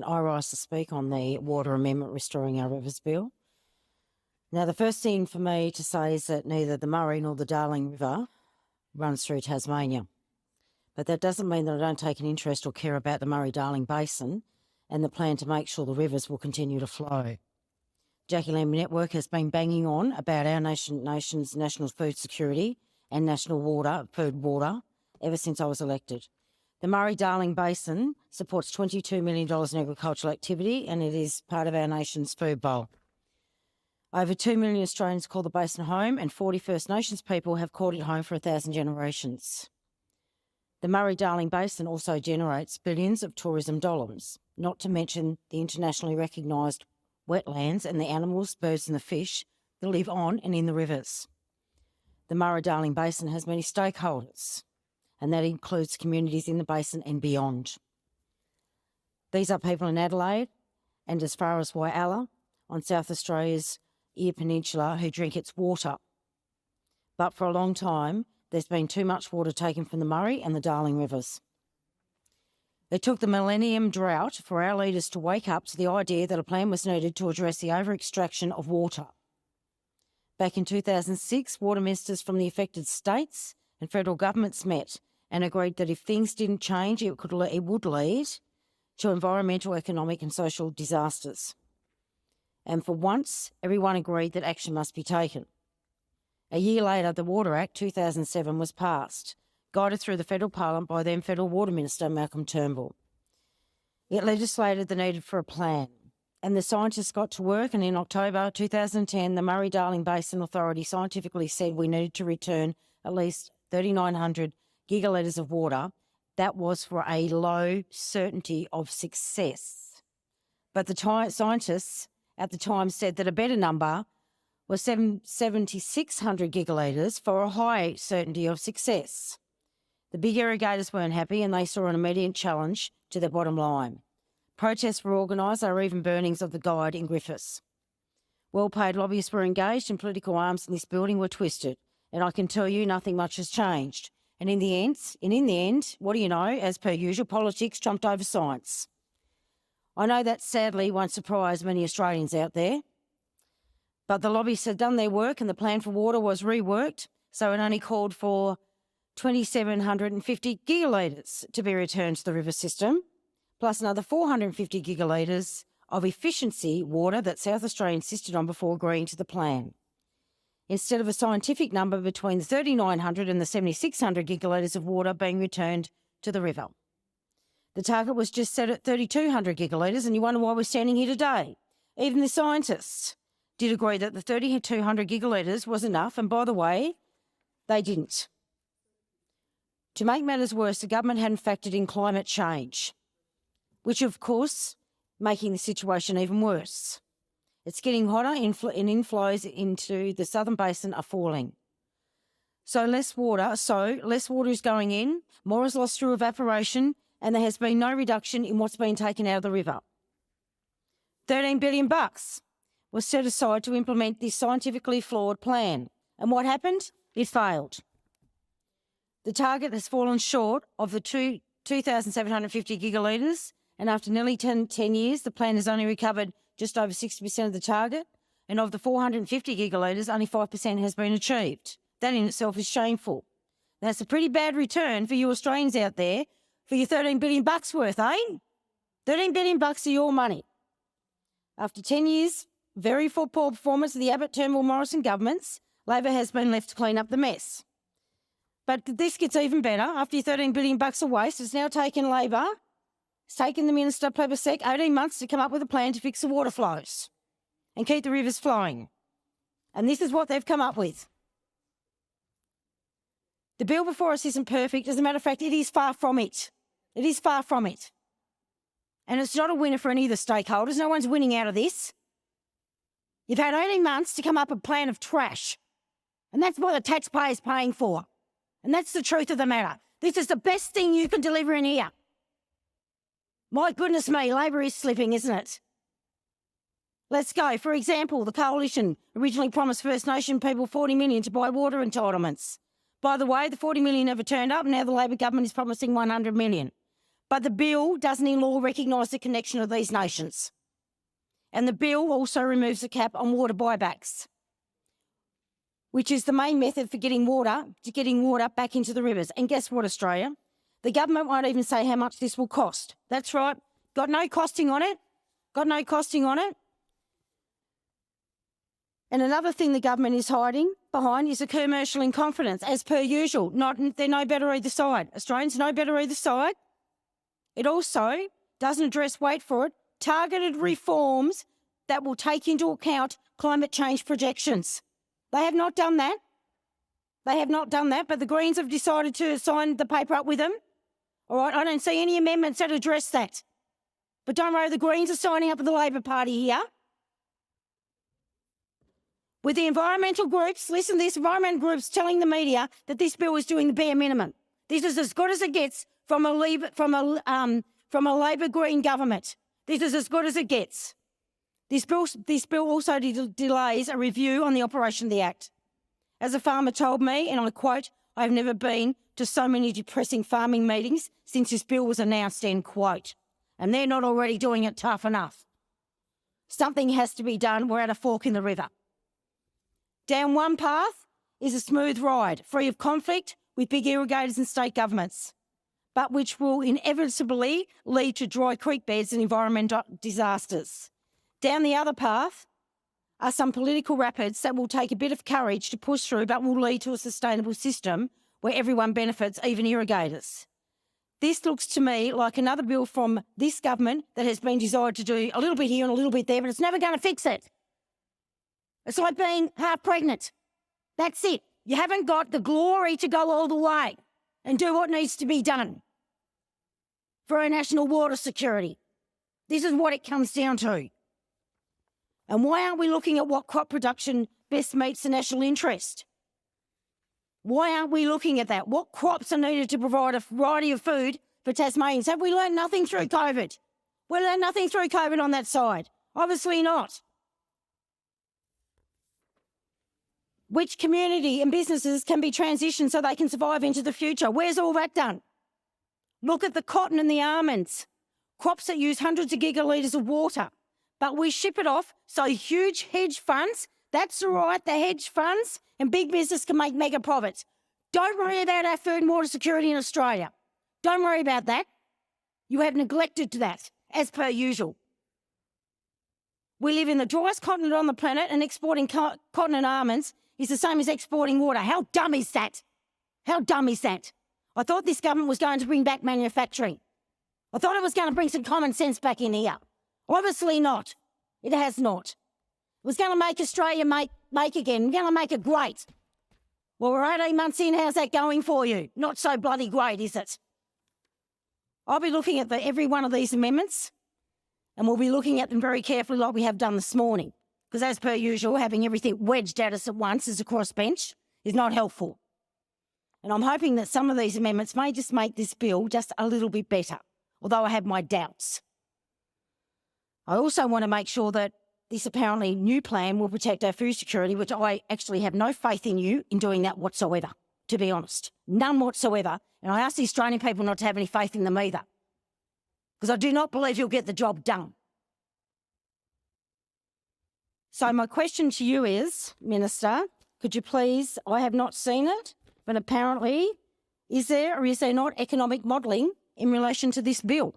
I rise to speak on the Water Amendment Restoring Our Rivers Bill. Now, the first thing for me to say is that neither the Murray nor the Darling River runs through Tasmania. But that doesn't mean that I don't take an interest or care about the Murray-Darling Basin and the plan to make sure the rivers will continue to flow. Jacqui Lambie Network has been banging on about our nation's national food security and national food water ever since I was elected. The Murray-Darling Basin supports $22 million in agricultural activity, and it is part of our nation's food bowl. Over 2 million Australians call the basin home, and 40 First Nations people have called it home for 1,000 generations. The Murray-Darling Basin also generates billions of tourism dollars, not to mention the internationally recognised wetlands and the animals, birds and the fish that live on and in the rivers. The Murray-Darling Basin has many stakeholders, and that includes communities in the basin and beyond. These are people in Adelaide and as far as Whyalla on South Australia's Eyre Peninsula who drink its water. But for a long time, there's been too much water taken from the Murray and the Darling rivers. It took the millennium drought for our leaders to wake up to the idea that a plan was needed to address the over-extraction of water. Back in 2006, water ministers from the affected states and federal governments met and agreed that if things didn't change, it would lead to environmental, economic and social disasters. And for once, everyone agreed that action must be taken. A year later, the Water Act 2007 was passed, guided through the federal parliament by then Federal Water Minister Malcolm Turnbull. It legislated the need for a plan, and the scientists got to work, and in October 2010, the Murray-Darling Basin Authority scientifically said we needed to return at least 3,900 gigalitres of water. That was for a low certainty of success. But the scientists at the time said that a better number was 7,600 gigalitres for a high certainty of success. The big irrigators weren't happy and they saw an immediate challenge to their bottom line. Protests were organised, there were even burnings of the guide in Griffiths. Well-paid lobbyists were engaged and political arms in this building were twisted. And I can tell you nothing much has changed. And in the end, what do you know, as per usual, politics trumped over science. I know that sadly won't surprise many Australians out there, but the lobbyists had done their work and the plan for water was reworked, so it only called for 2,750 gigalitres to be returned to the river system, plus another 450 gigalitres of efficiency water that South Australia insisted on before agreeing to the plan. Instead of a scientific number between the 3,900 and the 7,600 gigalitres of water being returned to the river. The target was just set at 3,200 gigalitres, and you wonder why we're standing here today. Even the scientists did agree that the 3,200 gigalitres was enough, and by the way, they didn't. To make matters worse, the government hadn't factored in climate change, which of course, making the situation even worse. It's getting hotter and inflows into the southern basin are falling. So less water is going in, more is lost through evaporation, and there has been no reduction in what's been taken out of the river. $13 billion was set aside to implement this scientifically flawed plan. And what happened? It failed. The target has fallen short of the 2,750 gigalitres, and after nearly 10 years, the plan has only recovered just over 60% of the target, and of the 450 gigalitres, only 5% has been achieved. That in itself is shameful. That's a pretty bad return for you Australians out there for your $13 billion worth, eh? $13 billion of your money. After 10 years, very poor performance of the Abbott, Turnbull, Morrison governments, Labor has been left to clean up the mess. But this gets even better. After your $13 billion of waste, it's now taken Labor, it's taken the Minister, Plebiscite, 18 months to come up with a plan to fix the water flows and keep the rivers flowing. And this is what they've come up with. The bill before us isn't perfect. As a matter of fact, it is far from it. It is far from it. And it's not a winner for any of the stakeholders. No one's winning out of this. You've had 18 months to come up with a plan of trash. And that's what the taxpayer's paying for. And that's the truth of the matter. This is the best thing you can deliver in here. My goodness me, Labor is slipping, isn't it? Let's go. For example, the Coalition originally promised First Nation people $40 million to buy water entitlements. By the way, the $40 million never turned up. Now the Labor government is promising $100 million. But the bill doesn't in law recognise the connection of these nations. And the bill also removes the cap on water buybacks, which is the main method for getting water back into the rivers. And guess what, Australia? The government won't even say how much this will cost. That's right. Got no costing on it. Got no costing on it. And another thing the government is hiding behind is a commercial in confidence, as per usual. They're no better either side. Australians no better either side. It also doesn't address, wait for it, targeted reforms that will take into account climate change projections. They have not done that. They have not done that, but the Greens have decided to sign the paper up with them. All right, I don't see any amendments that address that. But don't worry, the Greens are signing up with the Labor Party here. With the environmental groups, listen to this, environmental groups telling the media that this bill is doing the bare minimum. This is as good as it gets from a Labor Green government. This is as good as it gets. This bill also delays a review on the operation of the Act. As a farmer told me, and I quote, "I have never been to so many depressing farming meetings since this bill was announced," end quote. And they're not already doing it tough enough. Something has to be done. We're at a fork in the river. Down one path is a smooth ride, free of conflict with big irrigators and state governments, but which will inevitably lead to dry creek beds and environmental disasters. Down the other path are some political rapids that will take a bit of courage to push through, but will lead to a sustainable system where everyone benefits, even irrigators. This looks to me like another bill from this government that has been designed to do a little bit here and a little bit there, but it's never going to fix it. It's like being half pregnant. That's it. You haven't got the glory to go all the way and do what needs to be done for our national water security. This is what it comes down to. And why aren't we looking at what crop production best meets the national interest? Why aren't we looking at that? What crops are needed to provide a variety of food for Tasmanians? Have we learned nothing through COVID? We learned nothing through COVID on that side. Obviously not. Which community and businesses can be transitioned so they can survive into the future? Where's all that done? Look at the cotton and the almonds, crops that use hundreds of gigalitres of water, but we ship it off so huge hedge funds, that's all right, the hedge funds and big business can make mega profits. Don't worry about our food and water security in Australia. Don't worry about that. You have neglected that, as per usual. We live in the driest continent on the planet, and exporting cotton and almonds is the same as exporting water. How dumb is that? How dumb is that? I thought this government was going to bring back manufacturing. I thought it was going to bring some common sense back in here. Obviously not. It has not. It was going to make Australia make again. We're going to make it great. Well, we're 18 months in. How's that going for you? Not so bloody great, is it? I'll be looking at every one of these amendments, and we'll be looking at them very carefully like we have done this morning. Because as per usual, having everything wedged at us at once as a crossbench is not helpful. And I'm hoping that some of these amendments may just make this bill just a little bit better, although I have my doubts. I also want to make sure that this apparently new plan will protect our food security, which I actually have no faith in you in doing that whatsoever, to be honest. None whatsoever. And I ask the Australian people not to have any faith in them either, because I do not believe you'll get the job done. So my question to you is, Minister, could you please, I have not seen it, but apparently, is there or is there not economic modelling in relation to this bill?